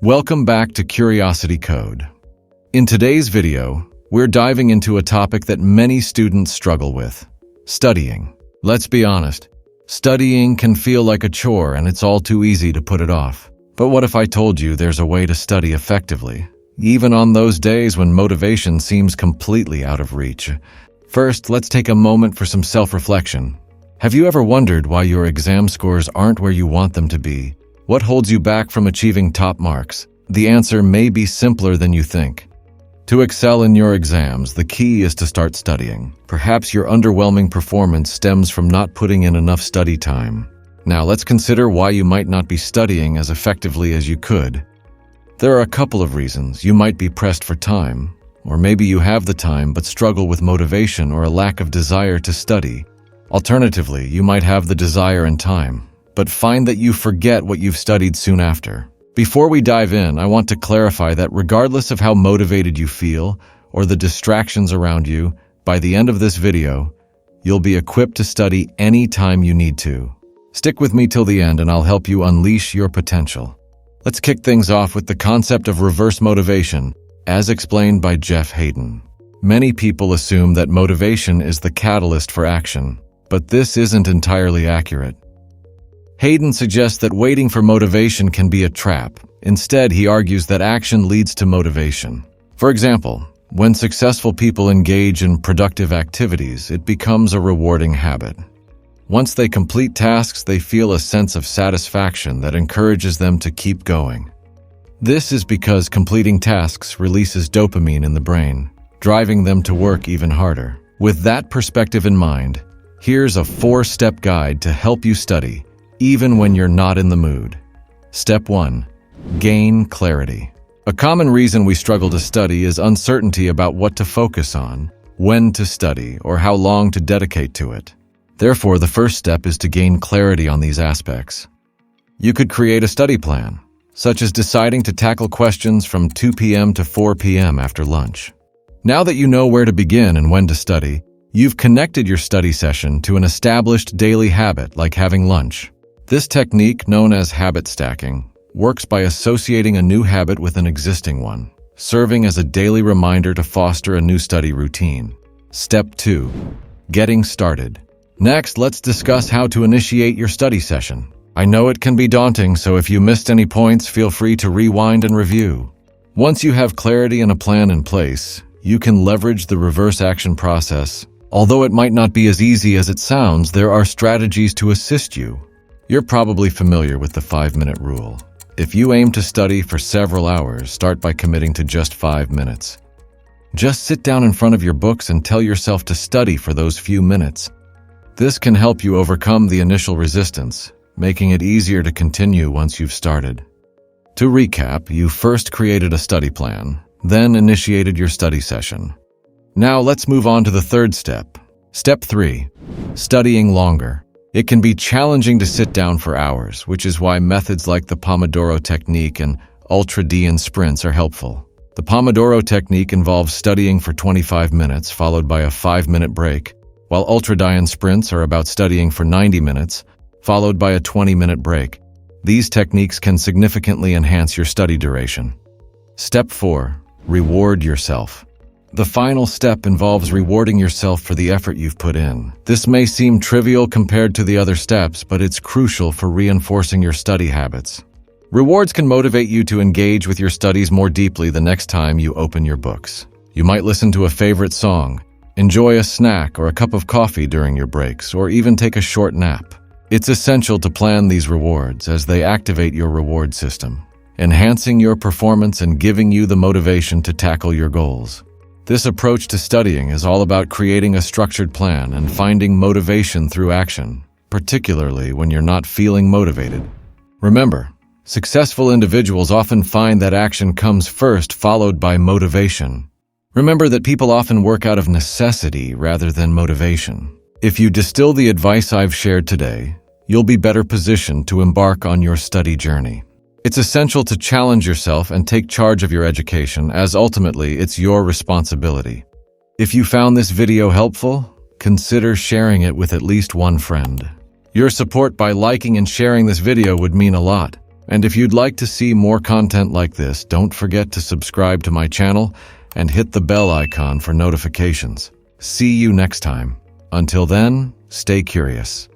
Welcome back to Curiosity Code. In today's video, we're diving into a topic that many students struggle with: studying. Let's be honest, studying can feel like a chore and it's all too easy to put it off. But what if I told you there's a way to study effectively, even on those days when motivation seems completely out of reach? First, let's take a moment for some self-reflection. Have you ever wondered why your exam scores aren't where you want them to be? What holds you back from achieving top marks? The answer may be simpler than you think. To excel in your exams, the key is to start studying. Perhaps your underwhelming performance stems from not putting in enough study time. Now, let's consider why you might not be studying as effectively as you could. There are a couple of reasons. You might be pressed for time, or maybe you have the time but struggle with motivation or a lack of desire to study. Alternatively, you might have the desire and time, but find that you forget what you've studied soon after. Before we dive in, I want to clarify that regardless of how motivated you feel or the distractions around you, by the end of this video, you'll be equipped to study any time you need to. Stick with me till the end and I'll help you unleash your potential. Let's kick things off with the concept of reverse motivation, as explained by Jeff Hayden. Many people assume that motivation is the catalyst for action, but this isn't entirely accurate. Hayden suggests that waiting for motivation can be a trap. Instead, he argues that action leads to motivation. For example, when successful people engage in productive activities, it becomes a rewarding habit. Once they complete tasks, they feel a sense of satisfaction that encourages them to keep going. This is because completing tasks releases dopamine in the brain, driving them to work even harder. With that perspective in mind, here's a 4-step guide to help you study, even when you're not in the mood. Step 1. Gain clarity. A common reason we struggle to study is uncertainty about what to focus on, when to study, or how long to dedicate to it. Therefore, the first step is to gain clarity on these aspects. You could create a study plan, such as deciding to tackle questions from 2 p.m. to 4 p.m. after lunch. Now that you know where to begin and when to study, you've connected your study session to an established daily habit like having lunch. This technique, known as habit stacking, works by associating a new habit with an existing one, serving as a daily reminder to foster a new study routine. Step 2. Getting started. Next, let's discuss how to initiate your study session. I know it can be daunting, so if you missed any points, feel free to rewind and review. Once you have clarity and a plan in place, you can leverage the reverse action process. Although it might not be as easy as it sounds, there are strategies to assist you. You're probably familiar with the 5-minute rule. If you aim to study for several hours, start by committing to just 5 minutes. Just sit down in front of your books and tell yourself to study for those few minutes. This can help you overcome the initial resistance, making it easier to continue once you've started. To recap, you first created a study plan, then initiated your study session. Now let's move on to the third step. Step 3. Studying longer. It can be challenging to sit down for hours, which is why methods like the Pomodoro Technique and ultra-D sprints are helpful. The Pomodoro Technique involves studying for 25 minutes, followed by a 5-minute break, while ultra-D sprints are about studying for 90 minutes, followed by a 20-minute break. These techniques can significantly enhance your study duration. Step 4. Reward yourself. The final step involves rewarding yourself for the effort you've put in. This may seem trivial compared to the other steps, but it's crucial for reinforcing your study habits. Rewards can motivate you to engage with your studies more deeply the next time you open your books. You might listen to a favorite song, enjoy a snack or a cup of coffee during your breaks, or even take a short nap. It's essential to plan these rewards as they activate your reward system, enhancing your performance and giving you the motivation to tackle your goals. This approach to studying is all about creating a structured plan and finding motivation through action, particularly when you're not feeling motivated. Remember, successful individuals often find that action comes first, followed by motivation. Remember that people often work out of necessity rather than motivation. If you distill the advice I've shared today, you'll be better positioned to embark on your study journey. It's essential to challenge yourself and take charge of your education, as ultimately it's your responsibility. If you found this video helpful, consider sharing it with at least one friend. Your support by liking and sharing this video would mean a lot. And if you'd like to see more content like this, don't forget to subscribe to my channel and hit the bell icon for notifications. See you next time. Until then, stay curious.